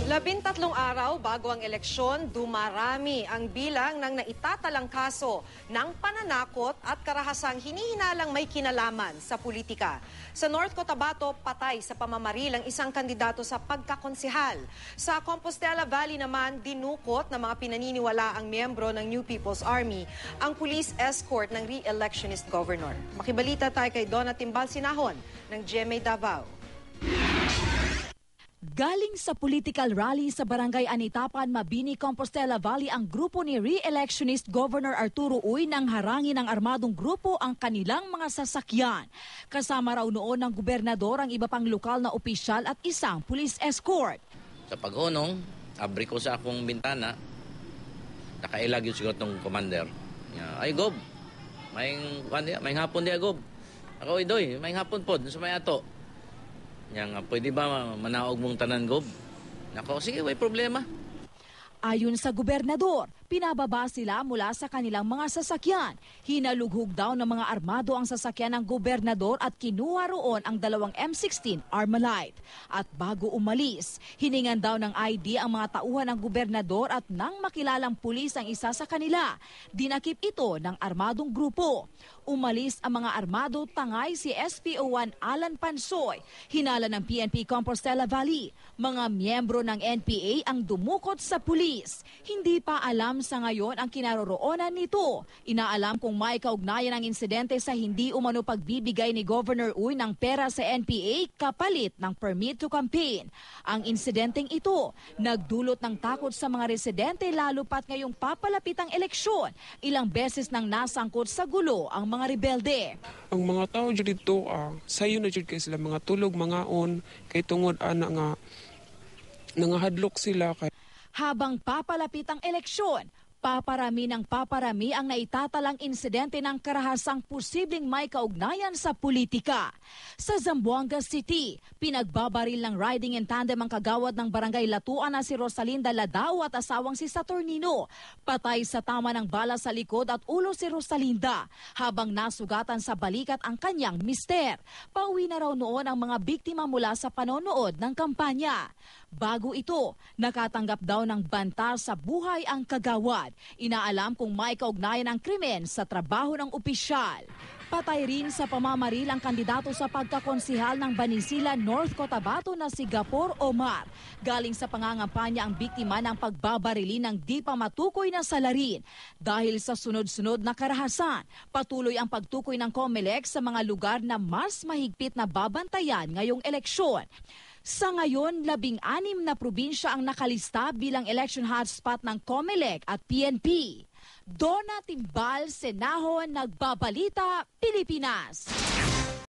13 araw bago ang eleksyon, dumarami ang bilang ng naitatalang kaso ng pananakot at karahasang hinihinalang may kinalaman sa politika. Sa North Cotabato, patay sa pamamaril ang isang kandidato sa pagkakonsehal. Sa Compostela Valley naman, dinukot ng mga pinaniniwala ang miyembro ng New People's Army ang police escort ng re-electionist governor. Makibalita tayo kay Donna Timbal Sinahon ng GMA Davao. Galing sa political rally sa Barangay Anitapan, Mabini, Compostela Valley ang grupo ni re-electionist Governor Arturo Uy nang harangin ng armadong grupo ang kanilang mga sasakyan. Kasama raw noon ng gobernador ang iba pang lokal na opisyal at isang police escort. Sa paghunong, abri ko sa akong bintana, nakailag yun siguro itong commander. Ay Gob, may hapon diya Gob. Ako idoy, may hapon po, sa may ato. Pwede ba manaog mong tanan, Gob? Nako, sige, may problema. Ayon sa gobernador, pinababa sila mula sa kanilang mga sasakyan. Hinalughog daw ng mga armado ang sasakyan ng gobernador at kinuha roon ang dalawang M16 Armalite. At bago umalis, hiningan daw ng ID ang mga tauhan ng gobernador at nang makilalang pulis ang isa sa kanila, dinakip ito ng armadong grupo. Umalis ang mga armado, tangay si SPO1 Alan Pansoy, hinala ng PNP Compostela Valley. Mga miyembro ng NPA ang dumukot sa pulis. Hindi pa alam sa ngayon ang kinaroroonan nito. Inaalam kung may kaugnayan ang insidente sa hindi umano pagbibigay ni Governor Uy ng pera sa NPA kapalit ng permit to campaign. Ang insidenteng ito nagdulot ng takot sa mga residente lalo pat ngayong papalapit ang eleksyon. Ilang beses nang nasangkot sa gulo ang mga rebelde. Ang mga tao dito, sayo na dyan kayo sila mga tulog, mga on, kay tungod nga nangahadlok sila. Habang papalapit ang eleksyon, paparami ng paparami ang naitatalang insidente ng karahasang posibleng may kaugnayan sa politika. Sa Zamboanga City, pinagbabaril ng riding in tandem ang kagawad ng barangay Latuan na si Rosalinda Ladao at asawang si Saturnino. Patay sa tama ng bala sa likod at ulo si Rosalinda, habang nasugatan sa balikat ang kanyang mister. Pauwi na raw noon ang mga biktima mula sa panonood ng kampanya. Bago ito, nakatanggap daw ng banta sa buhay ang kagawad. Inaalam kung may kaugnayan ang krimen sa trabaho ng opisyal. Patay rin sa pamamaril ang kandidato sa pagkakonsihal ng Banisila, North Cotabato na si Gapor Omar. Galing sa pangangampanya ang biktima ng pagbabarili ng di pa matukoy na salarin. Dahil sa sunod-sunod na karahasan, patuloy ang pagtukoy ng COMELEC sa mga lugar na mas mahigpit na babantayan ngayong eleksyon. Sa ngayon, 16 na probinsya ang nakalista bilang election hotspot ng COMELEC at PNP. Donna Timbal Sinahon, Nagbabalita, Pilipinas.